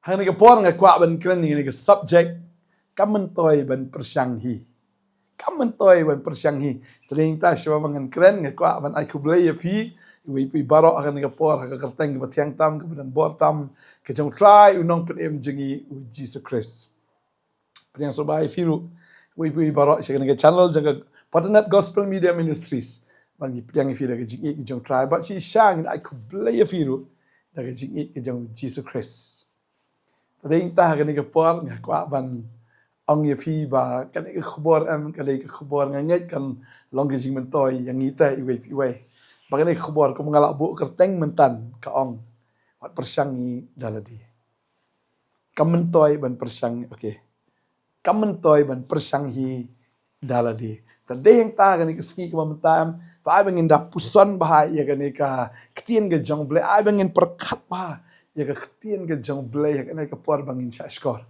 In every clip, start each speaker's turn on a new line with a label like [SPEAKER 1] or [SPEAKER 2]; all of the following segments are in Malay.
[SPEAKER 1] hang ni ka por nga kwa ban kren ni ka subject kammentoi ban pyrshang hi kammentoi ban pyrshang hi tling ta shwa mangan kren nga kwa ban ai kublai ya pi wi pi baro hang ni ka por ka kerteng ba thiang tam ka ban bor tam ka jong try unong pen jengi Jesus Christ yang sobai firu wi baro shi ka channel jang Potternet Gospel Media Ministries bagi yang firu ka jingi jong try ba shi shang ai kublai ya firu da ka jingi ka jong Jesus Christ tling ta ka ni ka por nga kwa ban ông ye phi ba kan cái khubor am kan cái khubor ngai kan long cái jing mentoi yang ngita iwe iwe ba kan khubor ko mangala bu kerteng mentan ka ong wat pyrshang ni daladi kam mentoi ban pyrshang okay kam mentoi ban pyrshang hi daladi tade yang ta kan cái ski ka mentam ta ai bangin da puson ba ya kan ka ktien ga jong ble ai bangin perkat ba ya ka ktien ga jong ble ya kan ka por bangin sha skor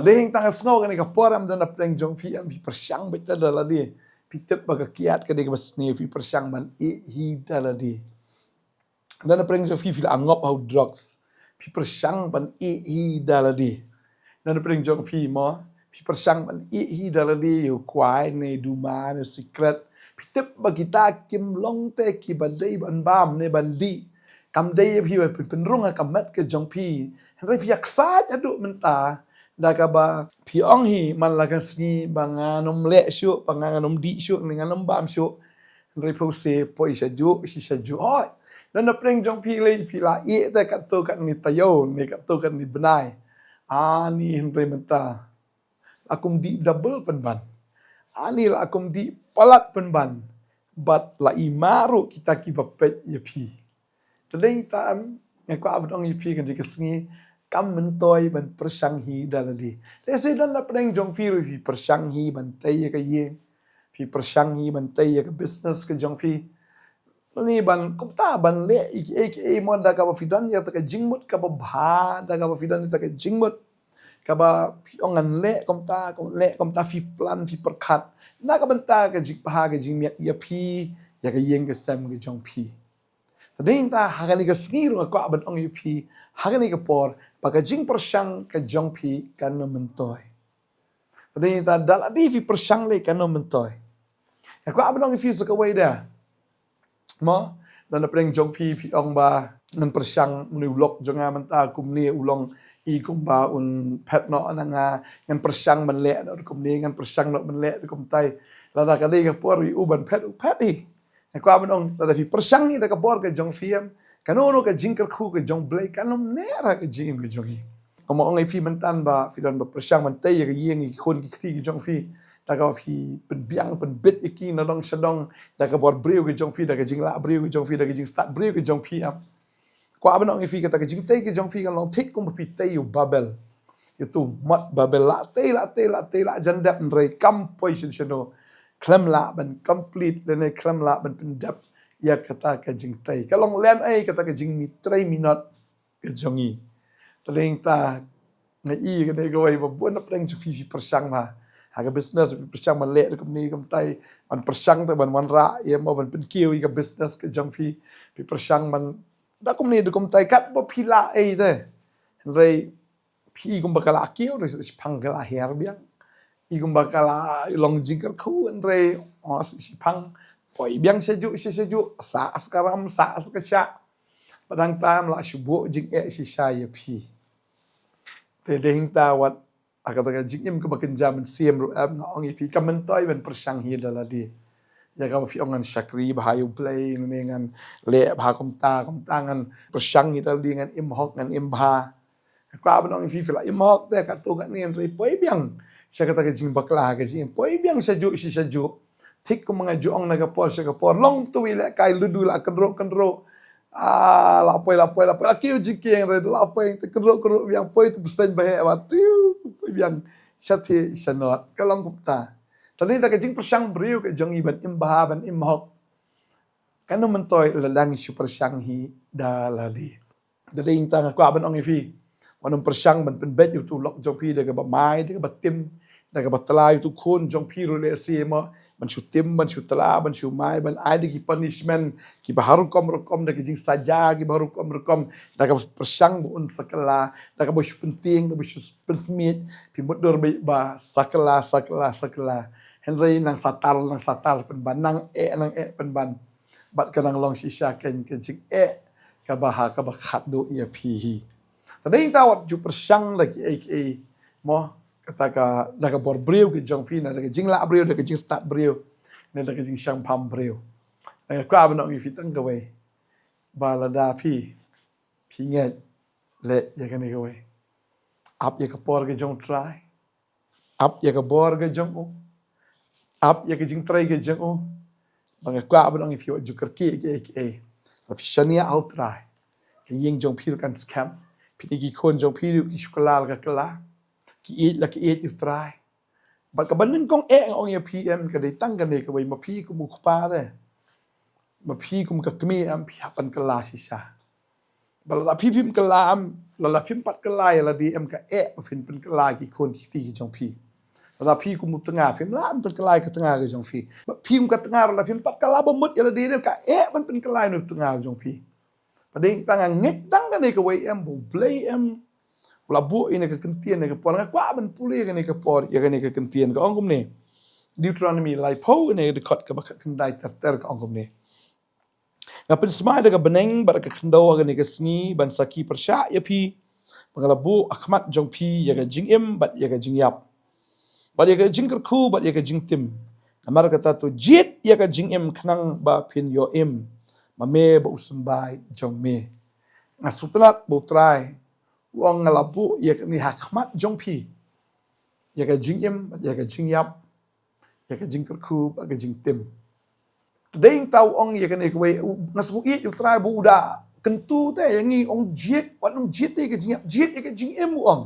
[SPEAKER 1] dehing tanga snow kan ka poram dan apreng jong pi am pi pyrshang beta daladi pitep baga kiat ka de basne pi pyrshang man hi daladi dan apreng jong fi angop how drugs pi pyrshang ban hi daladi dan apreng jong fi mo pi pyrshang ban hi daladi yo kwai ne duma ne secret pitep bagita kim long te ki badai ban bam ne bandi kam dai pi pen rung ka mat ke jong pi henry pi yaksa adu menta daga ba piong hi man laga sni banganom le syu banganom di syu ngannom bam syu repose po isa ju si sa ju oi dan na preng jong pi le pi la e ta ka to kan ni tayo ni ka to kan ni benai ani henre menta akum di double penban ani la akum di palat penban bat la imaru kita ki bapet ye pi tadeng tam ngako abdong ye pi kan di kesngi kam mentoi ban pyrshang hi daladi lese don la preng jong fi ri pyrshang hi ban tai ka ye fi pyrshang hi ban tai ka business ka jong fi ni ban kumta ban le ek mon da ka ba fidan ya ta ka jingmut ka ba bha da ka ba fidan ta ka jingmut ka ba ongan le kumta fi plan fi perkhat na ka banta ka jik bha ka jing miat ya phi ya ka yeng ka sam ka jong phi tading ta hagani ka sngir ka ban ong yu phi hagani ka por pagajing pyrshang ka jong phi kan mentoi tading ta daladi fi pyrshang le kan mentoi ka abang fi sa ka wai da mo dan preng jong phi ong ba nan pyrshang ni ulok jonga menta kum ni ulong i kum ba un pet no ananga ngan pyrshang man le no kum ni ngan pyrshang no man le kum tai la da ka de ka por u ban pet hi ko abang da fi pyrshang ni da ka por ka jong fiam kanono ka jingker khu ka jong blai kanom nera ka jing ka jongi komo ong fi mentan ba fi dan ba pyrshang man tai ka yeng ki khon ki khti ki jong fi da ka fi pen biang pen bit iki na dong shadong da ka bor breu ka jong fi da ka jing la breu ka jong fi da ka jing start breu ka jong fi am ko abang ong fi ka ta ka jing tai ka jong fi ka long thik kum fi tai yu babel itu mat babel la tai la jandap nrei kam poi shino klem la ban complete le klem la ban pendap ya kata ka jing tai kalong len ai kata ka jing ni 3 minute ka jongi tling ta ngai ka dei go wai ba bon preng chu fi pyrshang ma ha ka business pyrshang man le ka ni kam tai ban pyrshang ta ban man ra ye mo ban pen kiu ka business ka jong fi pyrshang man da kum ni de kum tai kat bo phila ai te rei phi kum bakala kiu re si phang kala her biang i kum bakala long jing ka khu an rei os si phang poi biang sejuk sa sekarang sa sekesya padang tam la shubu jing si saya pi te ding ta wat akata jing im ka bakin jaman siem ru am ong fi kamantoi ban pyrshang hi daladi ya ka fi ongan shakri bahayu play ngan le bha kom tangan pyrshang hi daladi ngan im hok ngan im bha ka ban ong fi la im hok te ka tu kan ni rei poi biang saya kata jing bakla ka jing poi biang sejuk si sejuk thik ko mga juong na kapor siya kapor long tuwi le kay ludu la kendro la poy akiu jikeng red la poy te kendro yang poy tu pesen bahe wa tiu yang shathe shanot kalong kupta tali ta ka jing pyrshang briu ka jong iban imba ban imhok kanu mentoy ladang si pyrshang hi dalali daling ta ko aban ong ifi wanum pyrshang ban pen bet yu tu lok jong pi de ka ba mai de ka ba tim daga batalay tu kun jong piru le sema ban shu tim ban shu tala ban shu mai ban ai ki punishment ki baharu kom daga jing saja ki baharu kom daga persyang un sakala daga bos penting daga bos pensmit pi mudur ba sakala Henry nang satar pen ban nang pen ban bat kanang long shisha ken jing ka baha ka bakhat do ia pi tadai tawat ju persyang lagi mo kata daga bor breu ke jong fi na daga jing la breu daga jing start breu na daga jing shang pam breu kwa ba no fi tang ka we ba la da pi nge le ya ka ni ka we ap ya ka por ke jong try ap ya ka bor ke jong o ap ya ka jing try ke jong o ba kwa ba no fi ju kar ki ke fi shania out try ke ying jong pi kan scam pi ki kon jong pi ki skolal ka kala ki eat you try but ka banin kong ong ya PM ka dei tang ka ne ka wei ma pi ku mu pa de ma pi kum ka kmi am pi hapan ka la si sa bal la pi pim ka la am la fim pat ka la ya la di em ka pa fin pen ka la ki kon ki ti jong pi la pi ku mu tanga pim la am pen ka la ka tanga ka jong pi ba pi kum ka tanga la fim pat ka la ba mut ya la di ka man pen ka la no tanga jong pi pa dei tang ngek tang ka ne ka wei em bu play em labu ini ke kentian ne ke por nga kwa ban puli ke ne ke por ya ke ne ke kentian ke ongkum ne Deuteronomy lai po ne de kot ke bakat kendai ter ke ongkum ne ngapin semai de ke beneng bar ke kendo ke ne ke sngi ban saki persya ya pi pangalabu akhmat jong pi ya ke jingim bat ya ke jingyap bat ya ke jingker khu bat ya ke jingtim amar kata tu jit ya ke jingim khnang ba phin yo im mame ba usumbai jong me ngasutnat bo try wong ngalabu ya ni hakmat jong pi ya ka jingim ya ka jingyap ya ka jingker khu ba ka jingtim ding tau ong ya ka ni we ngasu i you try bu da kentu te yang ni ong jet wat ong jet te ka jingyap jet ya ka jingim ong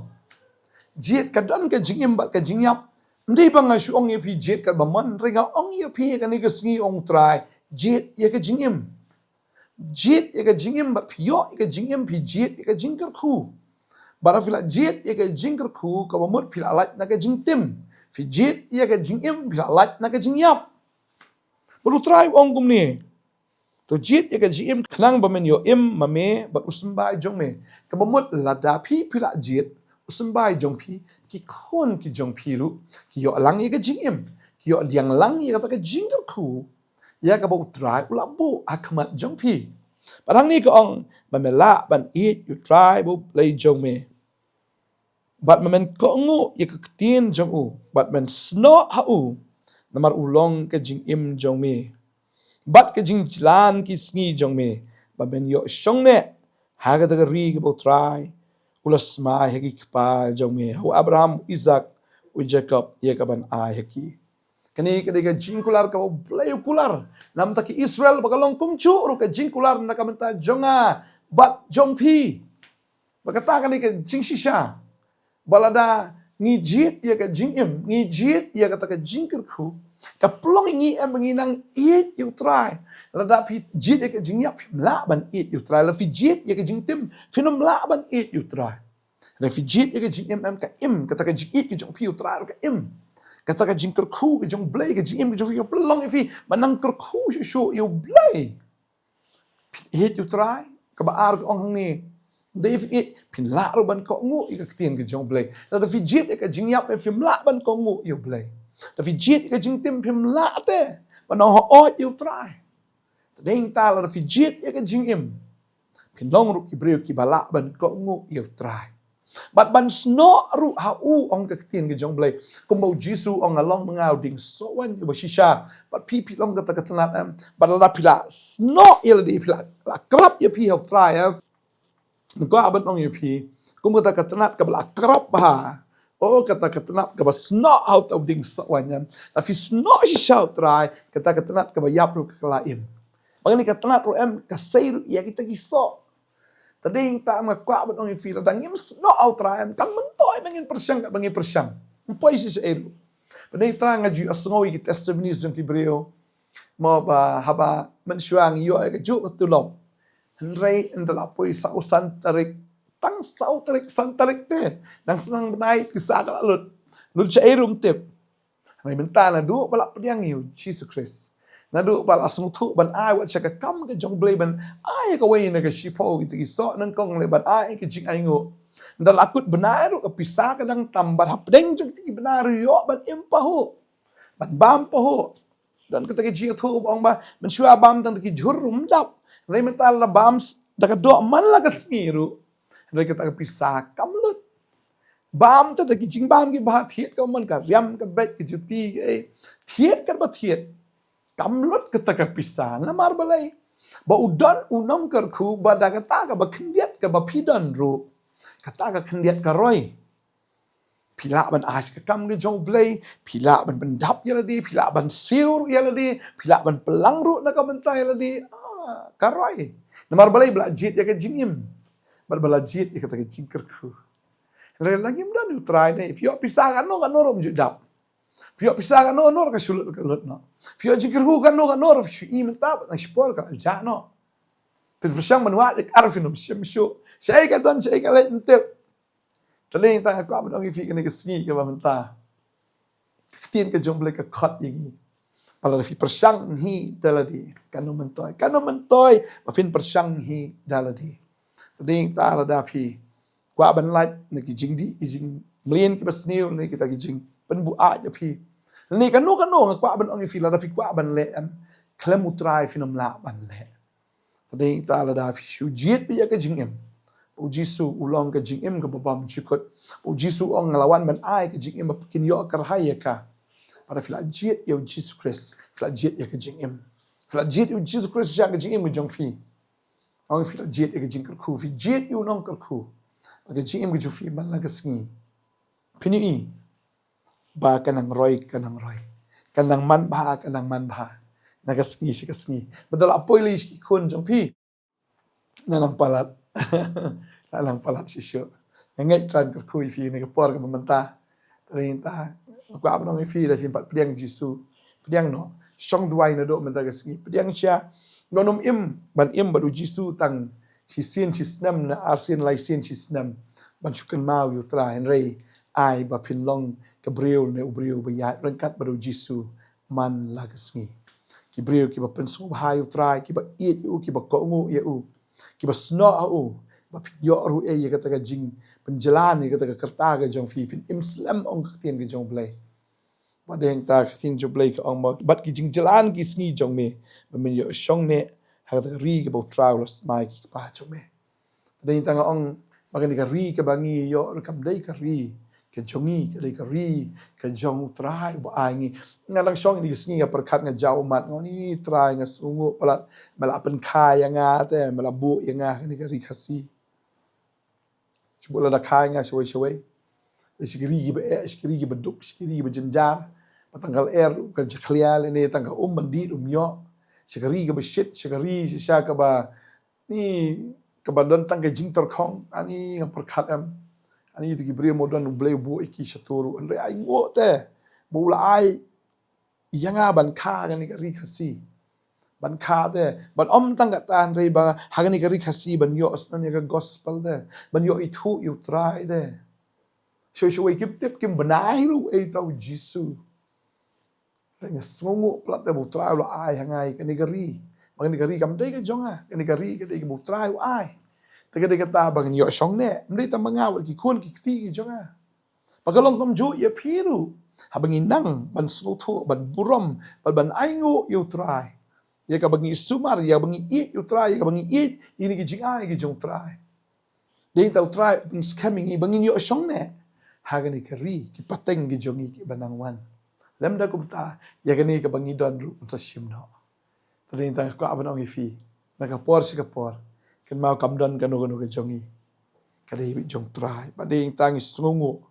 [SPEAKER 1] jet ka dan ka jingim ba ka jingyap ndai ba ngasu ong ya pi jet ka ba man ringa ong ya pi ka ni ka sngi ong try jet ya ka jingim jet ya ka jingim ba pio ya ka jingim pi jet ya ka jingker khu bara fila jit ya ke jingker khu ka bamut fila lat na ke jingtim fi jit ya ke jingim fila lat na ke jingyap baru try ong kum ni to jit ya ke jingim khnang bamen yo im mame bat usmbai jong me ka bamut lada pi fila jit usmbai jong pi ki khon ki jong pi ru ki yo lang ya ke jingim ki yo diang lang ya ka jingker khu ya ka bau try ulabu akmat jong pi Parang ni ko ong mamela ban eat you try bo play jong me. But mamen ko ngu ye tin jong u. But men sno ha u. Namar ulong ke jing im jong me. But ke jing lan ki sngi jong me. But men yo shong ne. Haga daga ri ke bo try. Ulas ma hegi pa jong me. Hu Abraham, Isaac, u Jacob ye ka ban ai heki. Kani kadega jingkular ka play kular nam taki Israel bagalong kumchu ru ka jingkular na kamenta jonga bat jongpi bagata kani ka jingshisha balada ni jit ya ka jingim ni jit ya ka taka jingkerku ka plong ngi em ngi nang eat you try lada fi jit ya ka jingyap la ban eat you try la fi jit ya ka jingtim finom la ban eat you try la fi jit ya ka jingim em ka im ka taka jit ka jongpi you try ka im kata ka jingker khu ka jong blay ka jingim ka jong yo pelong ifi manang ker khu shu yo blay hit you try ka baar ka ong ni Dave it pin la ro ban ko ngu i ka tien ka jong blay la da fi jit ka jing yap fi la ban ko ngu yo blay da fi jit ka jing tim pim la te ban ho o you try ding ta la da fi jit ka jing im pin long ru ki breu ki bala ban ko ngu yo try But ban sno ru ha u ong ka tien ke jong blay kumbo jisu ong along mangau ding so wan ibo shisha but pi long ka tanat am but la pila sno il di pila la krap ye pi hok try ko aban ong ye pi kumbo ta tanat ka bla krap ba o kata tanat ka ba sno out of ding so wan yam la fi sno shisha try kata tanat ka ba yap ru ka laim bangni ka tanat ru am ka sei ru ya kita giso Tading ta makwa ba ong ifila dangim no outrayan kan mentoy mangin persyang ka bangi persyang. Umpoy si sa ero. Pading ta nga ju asngoy ki testimonies ng Hebreo mo ba haba mensyang yo ay ju tulong. Henry ndala poy sa usan tarik tang sa tarik san tarik te nang senang benai kisa kalut. Lun cha rum tip. Hai menta na du balak pediang yu Jesus Christ. Na du balak sung thu ban ai wat cha ka kam ka jong blei ban ai ka wei na ka shipo ki so nang kong le ban ai ka jing ai ngo. Dal akut benar ru ka pisah ka dang tambat hap deng jong ti benar yo ban impahu. Ban bam pahu. Dan kita ke jing thu bong ba ban shua bam tang ki jhur rum dap. Rai menta la bam da ka do man la ka sniru. Rai kita ka pisah kam lut. Bam ta ki jing bam ki ba thiet ka man ka riam ka bet ki juti ke thiet ka ba thiet kamlut kita ka pisah na mar balai ba udan unam kar khu ba da ka ta ka ba khndiat ka ba phidan ru ka ta ka khndiat ka roi phila ban as ka kam ke jong blai phila ban dap yala di phila ban siur yala di phila ban pelang ru na ka bentai yala di ka roi na mar balai bla jit ya ka jingim bar bala jit ya ka ta ka jing kar khu lagi mdan you try deh. If you pisah kan rom judap. If you pisah kan ka sulut ka lut no. If you jikir hu kan shu i mentap na spor ka ja no. Pyrshang manwa de arfinum shemshu. Saya ka don saya ka let mentep. Tadeng ta ka ba dong fi ka ni ka sni ka ba menta. Tien ka jom blai ka khot yingi. Pala fi pyrshang hi daladi kanu mentoi. Kanu mentoi ba fin pyrshang hi daladi. Tadeng ta la da phi qua ban lai na ki jing di jing mlien ki bas new ni kita ki jing pen bu a ja phi ni kan no qua ban ong fi la da phi qua ban le am klem utrai finam la ban le tadei ta la da phi shu jit bi ya ka jing em u jisu ulong ka jing em ka bam chikot u jisu ong lawan ban ai ka jing em kin yo kar hai ka para fila jit yo Jesus Christ fila jit ya ka jing em fila jit yo Jesus Christ ya ka jing em jong fi ong fila jit ya ka jing kar khu fi jit yo nong kar khu Aga jing im jufi man laga singi. Pini i. Ba kanang roy. Kanang man ba. Naga singi si ka singi. Badal apoy li iski kun jong pi. Nanang palat. Nanang palat si syo. Ngait tran ka kui fi ni ka por ka mamanta. Tarin ta. Ako abang ng fi da fi pat pediang jisu. Pediang no. Shong duway na do man taga singi. Pediang siya. Nonom im. Ban im badu jisu tang. Si sin si snam na arsin lai sin si snam ban chukan mau yu tra en rei ai ba phin long ka breu ne ubreu ba ya rangkat baru jisu man lagasngi ki breu ki ba pen so ba yu tra ki ba it yu ki ba ko ngu ye u ki ba sno u ba phin yo ru e ye ka ta ka jing penjalan ni ka ta ka karta ka jong fi phin imslam ong ka tien ka jong blai ba deng ta tin jo blai ka ong ma bat ki jing jalan ki sngi jong me ba min yo shong ne ha ka ri ka bo travelers mai ki pa cho me tadeng tanga ong magani ka ri ka bangi yo kam dei ka ri ka jongi ka dei ka ri ka jong trai bo ai ngi nga lang shong ni sngi ka perkhat nga jau mat ngoni trai nga sungu palat mala pen khai nga te mala bu nga ni ka ri khasi chbola da khai nga shwai iskiri ba iskiri ba duk iskiri ba jenjar patanggal ka jakhlial ni tangga bandi yo Shikari ka ba shit, shikari siya ka ba ni ka ba don tang ka jing tor khong ani nga perkhat am ani itu ki bri mo don blay bu iki shaturu andre ai ngo te bu la ai yanga ban kha ga ni ka ri khasi ban kha te ban om tang ka tan re ba ha ga ni ka ri khasi ban yo asnan ya ka gospel de ban yo itu you try de shoi kim tip kim banai ru ai tau jisu Nga sungu plat de butrai lo ai hangai kani gari kam dei ka jonga kani gari ka dei ka butrai lo ai ta ka dei ka ta bang yo shong ne mdei ta mangaw ki kun ki ti ki jonga pagalong kom ju ye phiru habang inang ban snu thu ban burom ban ai ngu yu trai ye ka bangi sumar ya bangi eat yu trai ya ka bangi eat ini ki jing ai ki jong trai dei ta trai bin scamming i bangin yo shong ne hagani kari ki pateng ki jongi ki banang wan lemda kumta ya kani ka bangi don ru sa shimno tading tang ko abanong ifi nakapor si kapor kan mau kam don kanu ka jongi kadai bi jong trai pading tang sungu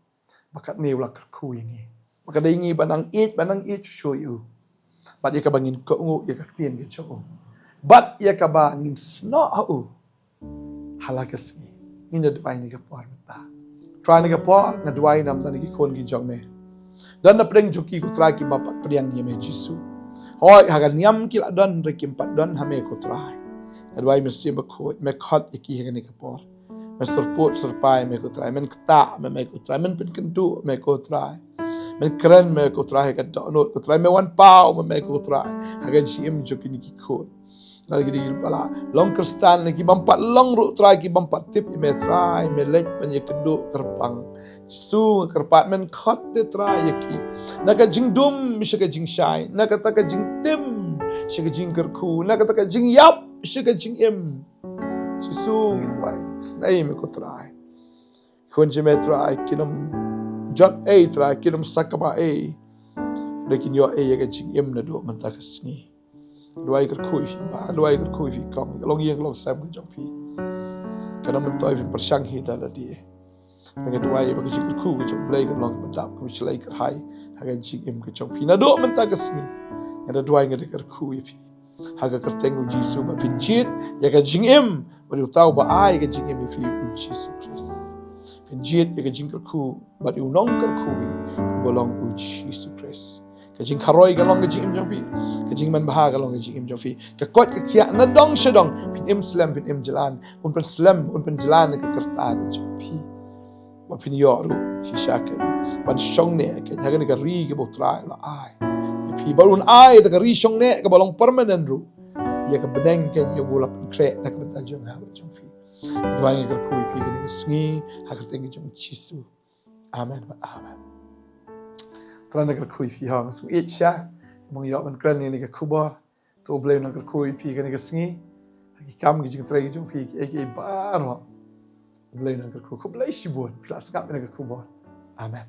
[SPEAKER 1] bakat ni ulak ku ini makadai ngi banang it show you bat ya ka bangin ko ngu ya ka tien ke cho bat ya ka bangin sno au halakas ni ina dwai ni kapor mata try ni kapor na dwai nam tan ki kon ki jong me dan na preng joki ko try ki bapat priang ye me jisu hoi hagan nyam ki la don re kim pat don hame ko try adwai me sim ko me khat ki hagan ni kapor me surpot surpai me ko try men kta me ko try men pin kentu me ko try men keren me ko try ka download ko try me wan pau me ko try haga GM jokin ki khon lagi di pala long kristan lagi bampat long ru try ki bampat tip me try me lek pan ye kendo kerpang su kerpat men khot de try ki naga jing dum mishaga jing shai naga taka jing tim shiga jing kerku naga taka jing yap shiga jing im su in wai snai me ko try kon je me try kinam jot a try kinam sakama a lekin yo a ye ga jing im na do man taka sngi Luai kerkui fi ba, luai kerkui fi kong, long yang long sam ke jong fi. Karena mentoi fi pyrshang hi dala dia. Dengan luai bagi jing kerku ke jong blai ke long bedap ke michelai kerhai, haga jing im ke jong fi. Na do menta ke sni. Ada luai ngade kerkui fi. Haga kerteng uji su ba pinjit, ya ke jing im, bari utau ba ai ke jing im fi uji su Kris. Pinjit ya ke jing kerku, bari unong kerkui, bolong uji su Kris. Kajing karoi galong kajing im jong pi kajing man baha galong kajing im jong fi ka kot ka kia na dong shadong pin im slam pin im jalan un pen slam un pen jalan ka kerta ka jong pi ba pin yoru si shaken ban shong ne ka nyaga ne ka ri ke botrai la ai pi barun ai ta ka ri shong ne ka balong permanent ru ya ka beneng ka ya bola pen kre na ka benta jong ha jong fi dwang ka kui pi ka ne ka sngi ha ka teng jong chisu amen ba amen Tran nak kui fi hang su itcha mong yo man kran ni ka khubor to blame nak kui fi ka ni ka sngi ki kam ki jing trai jong fi ki bar blame nak ku blai shibon flas kap ni ka khubor amen